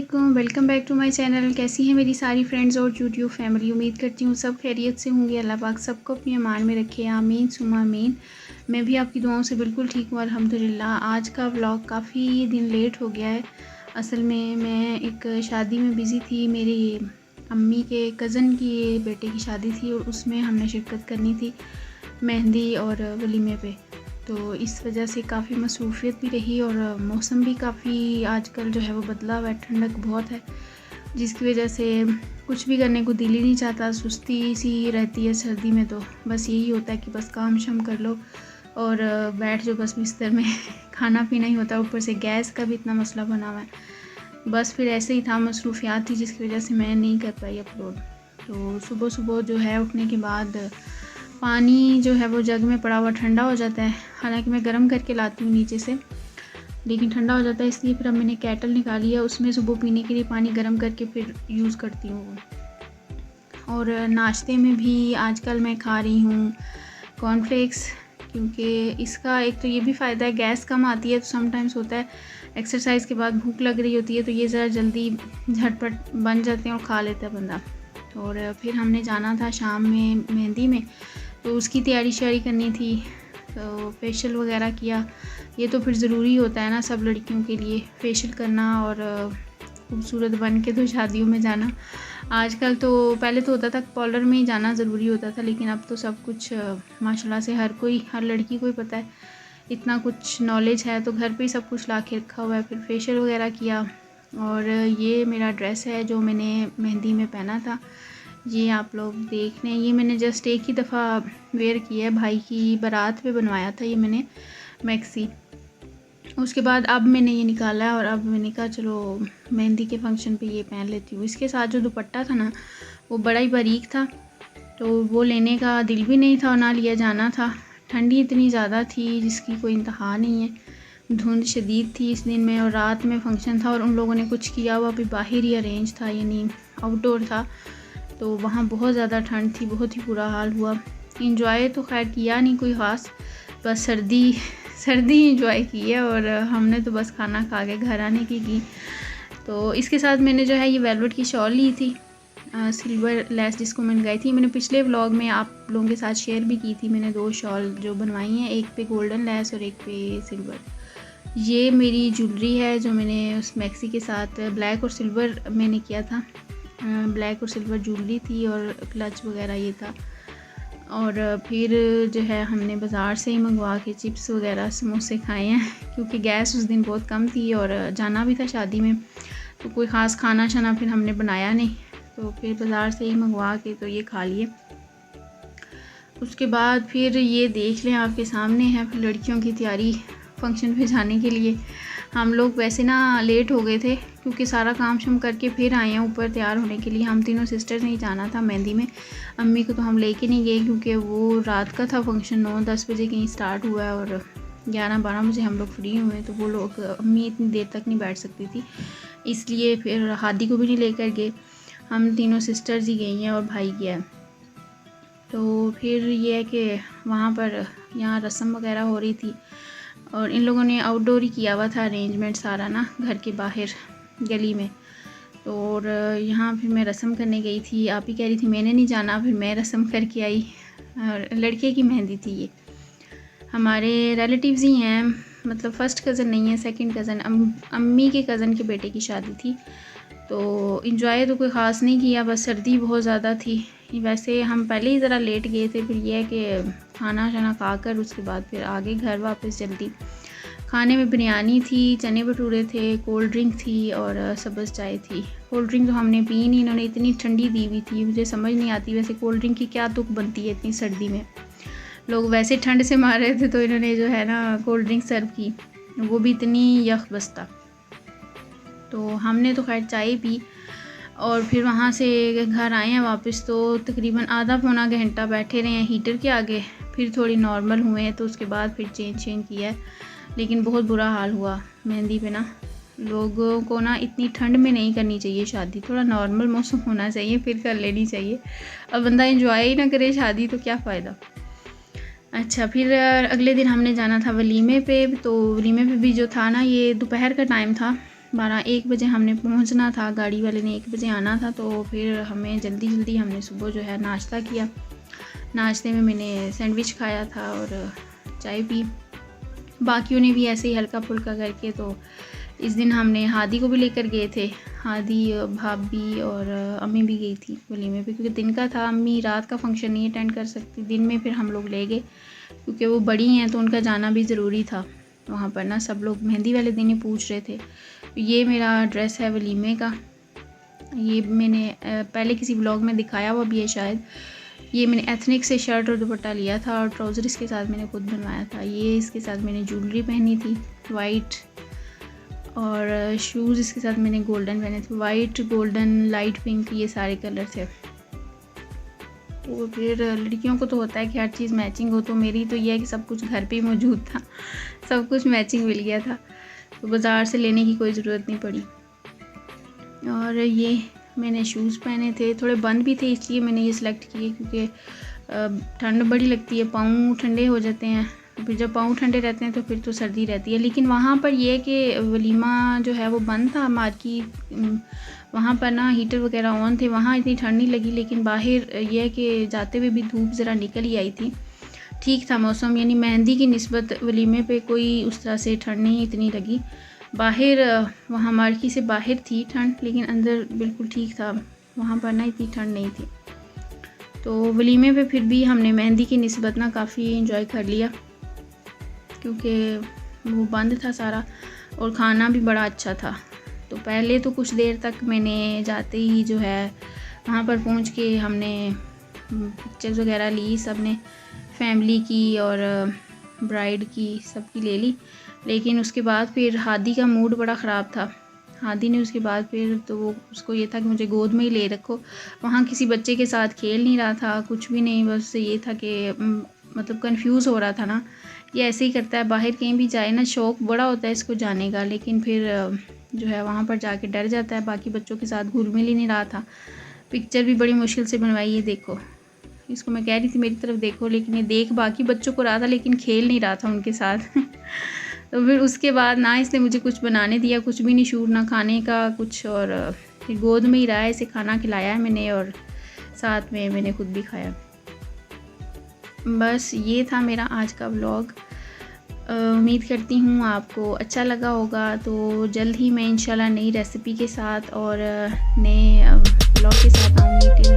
वालेकुम, welcome back to my channel. कैसी हैं मेरी सारी फ्रेंड्स और यूट्यूब फैमिली। उम्मीद करती हूँ सब खैरियत से होंगे। अल्लाह पाक सबको अपनी अमान में रखे, आमीन सुमा आमीन। मैं भी आपकी दुआओं से बिल्कुल ठीक हूँ अल्हम्दुलिल्लाह। आज का व्लॉग काफ़ी दिन लेट हो गया है। असल में मैं एक शादी में बिज़ी थी। मेरी अम्मी के कज़न की बेटे की शादी थी और उसमें हमने शिरकत करनी थी, मेहंदी और वलीमे पे। तो इस वजह से काफ़ी मसरूफ़ियत भी रही और मौसम भी काफ़ी आजकल जो है वो बदला हुआ है, ठंडक बहुत है, जिसकी वजह से कुछ भी करने को दिल ही नहीं चाहता, सुस्ती सी रहती है सर्दी में। तो बस यही होता है कि बस काम शम कर लो और बैठ जाओ बस बिस्तर में खाना पीना ही होता है। ऊपर से गैस का भी इतना मसला बना हुआ है। बस फिर ऐसे ही था, मसरूफियात थी जिसकी वजह से मैं नहीं कर पाई अपलोड। तो सुबह सुबह जो है उठने के बाद पानी जो है वो जग में पड़ा हुआ ठंडा हो जाता है। हालांकि मैं गर्म करके लाती हूँ नीचे से, लेकिन ठंडा हो जाता है, इसलिए फिर अब मैंने केटल निकाली है, उसमें सुबह पीने के लिए पानी गर्म करके फिर यूज़ करती हूँ। और नाश्ते में भी आजकल मैं खा रही हूँ कॉर्नफ्लेक्स, क्योंकि इसका एक तो ये भी फ़ायदा है, गैस कम आती है। तो समटाइम्स होता है एक्सरसाइज के बाद भूख लग रही होती है, तो ये ज़रा जल्दी झटपट बन जाते हैं और खा लेता है बंदा। और फिर हमने जाना था शाम में मेहंदी में, तो उसकी तैयारी श्यारी करनी थी, तो फेशियल वगैरह किया। ये तो फिर ज़रूरी होता है ना सब लड़कियों के लिए, फेशियल करना और खूबसूरत बन के तो शादियों में जाना। आजकल तो, पहले तो होता था पार्लर में ही जाना ज़रूरी होता था, लेकिन अब तो सब कुछ माशाल्लाह से हर लड़की को ही पता है, इतना कुछ नॉलेज है, तो घर पे ही सब कुछ ला के रखा हुआ है। फिर फेशियल वगैरह किया। और ये मेरा ड्रेस है जो मैंने मेहंदी में पहना था, ये आप लोग देख लें। ये मैंने जस्ट एक ही दफ़ा वेयर किया है, भाई की बारात पे बनवाया था ये मैंने मैक्सी। उसके बाद अब मैंने ये निकाला है और अब मैंने कहा चलो मेहंदी के फंक्शन पे ये पहन लेती हूँ। इसके साथ जो दुपट्टा था ना वो बड़ा ही बारीक था, तो वो लेने का दिल भी नहीं था और ना लिया जाना था। ठंडी इतनी ज़्यादा थी जिसकी कोई इंतहा नहीं है, धुंध शदीद थी इस दिन में, और रात में फंक्शन था और उन लोगों ने कुछ किया हुआ भी बाहर ही अरेंज था, यानी आउटडोर था, तो वहाँ बहुत ज़्यादा ठंड थी, बहुत ही बुरा हाल हुआ। इंजॉय तो खैर किया नहीं कोई ख़ास, बस सर्दी इंजॉय की है। और हमने तो बस खाना खा के घर आने की। तो इसके साथ मैंने जो है ये वेलवेट की शॉल ली थी, सिल्वर लेस जिसको मैंने लगाई थी। मैंने पिछले व्लॉग में आप लोगों के साथ शेयर भी की थी, मैंने 2 शॉल जो बनवाई हैं, एक पे गोल्डन लेस और एक पे सिल्वर। ये मेरी ज्वेलरी है जो मैंने उस मैक्सी के साथ ब्लैक और सिल्वर मैंने किया था, ब्लैक और सिल्वर ज्वेलरी थी और क्लच वगैरह ये था। और फिर जो है हमने बाज़ार से ही मंगवा के चिप्स वगैरह समोसे खाए हैं, क्योंकि गैस उस दिन बहुत कम थी और जाना भी था शादी में, तो कोई ख़ास खाना शाना फिर हमने बनाया नहीं, तो फिर बाज़ार से ही मंगवा के तो ये खा लिए। उसके बाद फिर ये देख लें आपके सामने है फिर लड़कियों की तैयारी फंक्शन पे जाने के लिए। हम लोग वैसे ना लेट हो गए थे, क्योंकि सारा काम शम करके फिर आए हैं ऊपर तैयार होने के लिए। हम तीनों सिस्टर्स ने जाना था मेहंदी में। अम्मी को तो हम लेके नहीं गए, क्योंकि वो रात का था फंक्शन, 9-10 बजे कहीं स्टार्ट हुआ है और 11-12 बजे हम लोग फ्री हुए, तो वो लोग, अम्मी इतनी देर तक नहीं बैठ सकती थी, इसलिए फिर हादी को भी नहीं लेकर गए। हम तीनों सिस्टर्स ही गई हैं और भाई गया है। तो फिर ये है कि वहाँ पर यहाँ रस्म वगैरह हो रही थी और इन लोगों ने आउटडोर ही किया हुआ था अरेंजमेंट सारा ना, घर के बाहर गली में। तो और यहाँ फिर मैं रस्म करने गई थी। आप ही कह रही थी मैंने नहीं जाना, फिर मैं रस्म करके आई। और लड़के की मेहंदी थी, ये हमारे रिलेटिव्स ही हैं, मतलब फ़र्स्ट कज़न नहीं है, सेकंड कज़न, अम्मी के कज़न के बेटे की शादी थी। तो इंजॉय तो कोई ख़ास नहीं किया, बस सर्दी बहुत ज़्यादा थी। वैसे हम पहले ही ज़रा लेट गए थे, फिर यह है कि खाना शाना खा कर उसके बाद फिर आगे घर वापस जल्दी। खाने में बिरयानी थी, चने भटूरे थे, कोल्ड ड्रिंक थी और सब्ज़ चाय थी। कोल्ड ड्रिंक तो हमने पी नहीं, इन्होंने इतनी ठंडी दी हुई थी, मुझे समझ नहीं आती वैसे कोल्ड ड्रिंक की क्या तुक बनती है इतनी सर्दी में। लोग वैसे ठंड से मार रहे थे, तो इन्होंने जो है ना कोल्ड ड्रिंक सर्व की, वो भी इतनी यख बस्ता। तो हमने तो खैर चाय पी और फिर वहाँ से घर आए हैं वापस, तो तकरीबन आधा पौना घंटा बैठे रहे हैं हीटर के आगे, फिर थोड़ी नॉर्मल हुए हैं, तो उसके बाद फिर चेंज किया है। लेकिन बहुत बुरा हाल हुआ मेहंदी पे ना। लोगों को ना इतनी ठंड में नहीं करनी चाहिए शादी, थोड़ा नॉर्मल मौसम होना चाहिए फिर कर लेनी चाहिए। अब बंदा एंजॉय ही ना करे शादी तो क्या फ़ायदा। अच्छा, फिर अगले दिन हमने जाना था वलीमे पे, तो वलीमे पे भी जो था ना, ये दोपहर का टाइम था, 12-1 बजे हमने पहुंचना था, गाड़ी वाले ने 1 बजे आना था। तो फिर हमें जल्दी हमने सुबह जो है नाश्ता किया। नाश्ते में मैंने सैंडविच खाया था और चाय पी। बाकियों ने भी ऐसे ही हल्का फुल्का करके। तो इस दिन हमने हादी को भी लेकर गए थे। हादी, भाभी और अम्मी भी गई थी वलीमे पे, क्योंकि दिन का था। अम्मी रात का फंक्शन नहीं अटेंड कर सकती, दिन में फिर हम लोग ले गए क्योंकि वो बड़ी हैं तो उनका जाना भी ज़रूरी था वहाँ पर ना। सब लोग मेहंदी वाले दिन ही पूछ रहे थे। ये मेरा ड्रेस है वलीमे का। ये मैंने पहले किसी ब्लॉग में दिखाया हुआ भी है शायद। ये मैंने एथनिक से शर्ट और दुपट्टा लिया था और ट्राउज़र इसके साथ मैंने खुद बनवाया था। ये इसके साथ मैंने ज्वेलरी पहनी थी वाइट, और शूज़ इसके साथ मैंने गोल्डन पहने थे। वाइट, गोल्डन, लाइट पिंक, ये सारे कलर थे। तो फिर लड़कियों को तो होता है कि हर चीज़ मैचिंग हो। तो मेरी तो ये है कि सब कुछ घर पे ही मौजूद था, सब कुछ मैचिंग मिल गया था, तो बाज़ार से लेने की कोई ज़रूरत नहीं पड़ी। और ये मैंने शूज़ पहने थे, थोड़े बंद भी थे इसलिए मैंने ये सिलेक्ट किए, क्योंकि ठंड बड़ी लगती है, पाँव ठंडे हो जाते हैं। फिर जब पाँव ठंडे रहते हैं तो फिर तो सर्दी रहती है। लेकिन वहाँ पर ये कि वलीमा जो है वो बंद था, मार्केट वहाँ पर ना हीटर वगैरह ऑन थे, वहाँ इतनी ठंड नहीं लगी। लेकिन बाहर ये है कि जाते हुए भी धूप ज़रा निकल ही आई थी, ठीक था मौसम। यानी मेहंदी की निस्बत वलीमे पे कोई उस तरह से ठंड नहीं इतनी लगी। बाहर वहाँ मार्केट से बाहर थी ठंड, लेकिन अंदर बिल्कुल ठीक था, वहाँ पर ना इतनी ठंड नहीं थी। तो वलीमे पे फिर भी हमने मेहंदी की निस्बत ना काफ़ी इंजॉय कर लिया, क्योंकि वो बंद था सारा और खाना भी बड़ा अच्छा था। तो पहले तो कुछ देर तक मैंने जाते ही जो है वहाँ पर पहुँच के हमने पिक्चर्स वगैरह ली, सब ने, फैमिली की और ब्राइड की, सबकी ले ली। लेकिन उसके बाद फिर हादी का मूड बड़ा ख़राब था। हादी ने उसके बाद फिर तो वो उसको ये था कि मुझे गोद में ही ले रखो। वहाँ किसी बच्चे के साथ खेल नहीं रहा था, कुछ भी नहीं, बस ये था कि मतलब कंफ्यूज हो रहा था ना। ये ऐसे ही करता है, बाहर कहीं भी जाए ना, शौक़ बड़ा होता है इसको जाने का, लेकिन फिर जो है वहाँ पर जाके डर जाता है। बाकी बच्चों के साथ घुल मिल ही नहीं रहा था। पिक्चर भी बड़ी मुश्किल से बनवाई है, देखो इसको मैं कह रही थी मेरी तरफ देखो, लेकिन ये देख बाकी बच्चों को रहा था लेकिन खेल नहीं रहा था उनके साथ। तो फिर उसके बाद ना इसने मुझे कुछ बनाने दिया, कुछ भी नहीं शूट, ना खाने का कुछ, और फिर गोद में ही रहा है, इसे खाना खिलाया है मैंने और साथ में मैंने खुद भी खाया। बस ये था मेरा आज का व्लॉग। उम्मीद करती हूँ आपको अच्छा लगा होगा। तो जल्द ही मैं इंशाल्लाह नई रेसिपी के साथ और नए व्लॉग के साथ आऊँगी।